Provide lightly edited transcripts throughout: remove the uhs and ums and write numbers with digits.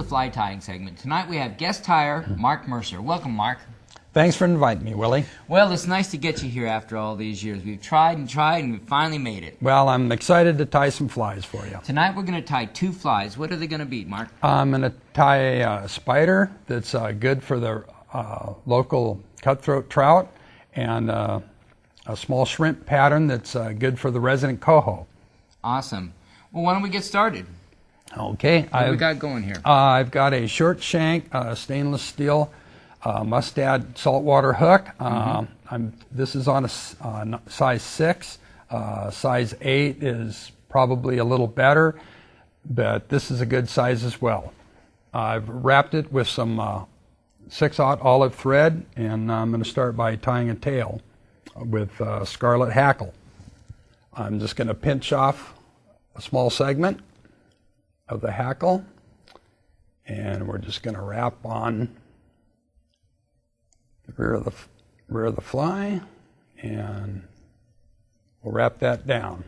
fly tying segment. Tonight we have guest tyer Mark Mercer. Welcome, Mark. Thanks for inviting me, Willie. Well, it's nice to get you here after all these years. We've tried and we finally made it. Well, I'm excited to tie some flies for you. Tonight we're going to tie 2 flies. What are they going to be, Mark? I'm going to tie a spider that's good for the local cutthroat trout, and a small shrimp pattern that's good for the resident coho. Awesome. Well, why don't we get started? Okay. What do we got going here? I've got a short shank stainless steel mustad saltwater hook. This is on a size 6. Size 8 is probably a little better, but this is a good size as well. I've wrapped it with some 6/0 olive thread, and I'm going to start by tying a tail with scarlet hackle. I'm just going to pinch off a small segment of the hackle, and we're just going to wrap on the rear of the fly, and we'll wrap that down.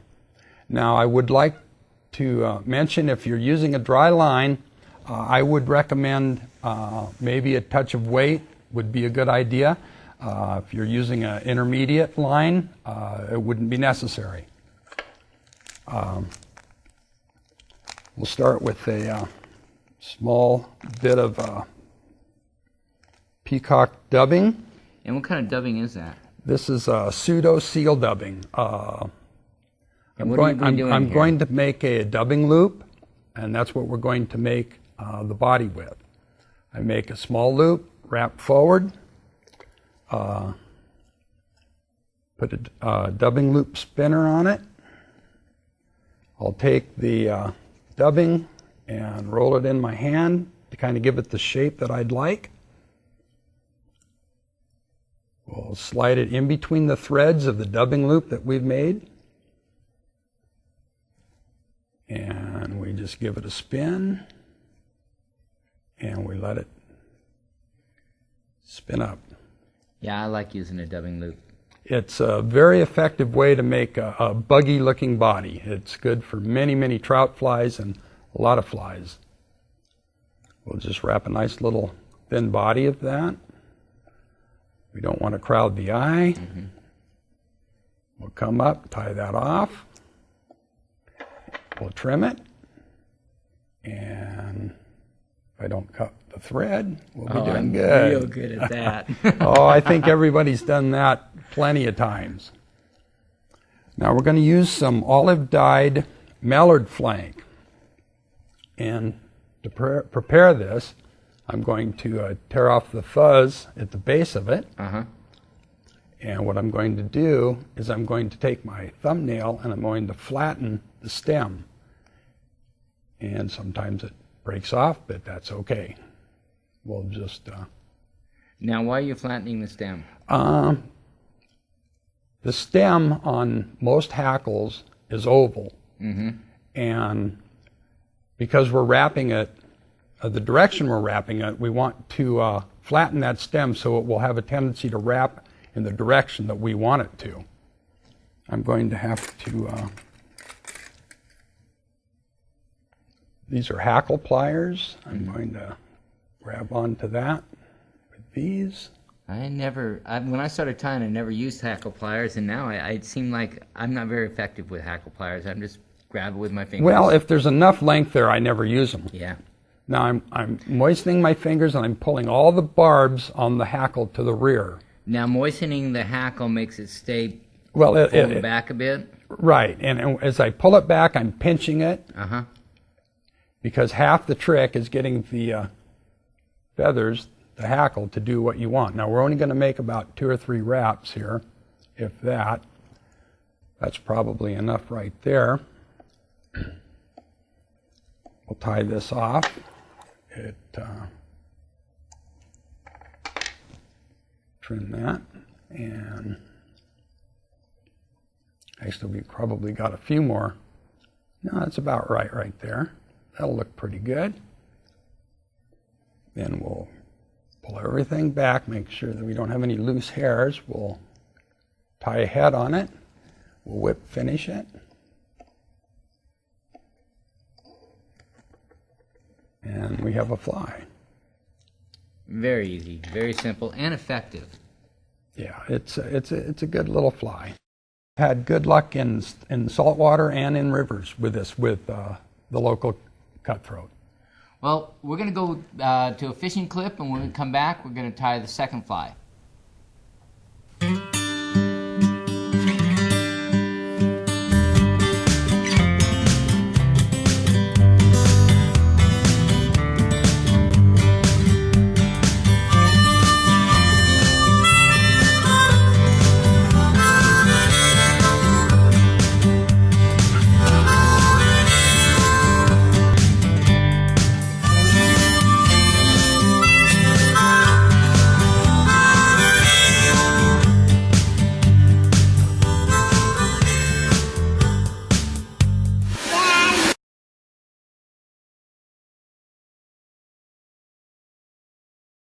Now, I would like to mention, if you're using a dry line, I would recommend maybe a touch of weight would be a good idea. If you're using an intermediate line, it wouldn't be necessary. We'll start with a small bit of peacock dubbing. And what kind of dubbing is that? This is pseudo seal dubbing. And what are you doing here? I'm going to make a dubbing loop, and that's what we're going to make the body with. I make a small loop, wrap forward, put a dubbing loop spinner on it. I'll take the dubbing and roll it in my hand to kind of give it the shape that I'd like. We'll slide it in between the threads of the dubbing loop that we've made. And we just give it a spin, and we let it spin up. Yeah, I like using a dubbing loop. It's a very effective way to make a buggy-looking body. It's good for many, many trout flies and a lot of flies. We'll just wrap a nice little thin body of that. We don't want to crowd the eye. We'll come up, tie that off. We'll trim it. And if I don't cut the thread, we'll be doing I'm good. Real good at that. Oh, I think everybody's done that plenty of times. Now we're going to use some olive dyed mallard flank. And to prepare this, I'm going to tear off the fuzz at the base of it. And what I'm going to do is I'm going to take my thumbnail and I'm going to flatten the stem. And sometimes it breaks off, but that's okay. We'll just... Now, why are you flattening the stem? The stem on most hackles is oval. And because we're wrapping it, the direction we're wrapping it, we want to flatten that stem so it will have a tendency to wrap in the direction that we want it to. I'm going to have to... these are hackle pliers. I'm going to grab onto that with these. When I started tying, I never used hackle pliers, and now it seemed like I'm not very effective with hackle pliers. I'm just grabbing with my fingers. Well, if there's enough length there, I never use them. Yeah. Now I'm moistening my fingers, and I'm pulling all the barbs on the hackle to the rear. Now, moistening the hackle makes it stay pulled back a bit? Right, and as I pull it back, I'm pinching it. Because half the trick is getting the feathers, the hackle, to do what you want. Now, we're only going to make about 2 or 3 wraps here, if that. That's probably enough right there. We'll tie this off. Trim that, and actually we probably got a few more. No, that's about right there. That'll look pretty good. Then we'll pull everything back, make sure that we don't have any loose hairs. We'll tie a head on it. We'll whip finish it. and we have a fly. Very easy, very simple, and effective. Yeah, it's a good little fly. Had good luck in saltwater and in rivers with this, with the local cutthroat. Well, we're going to go to a fishing clip, and when we come back, we're going to tie the second fly.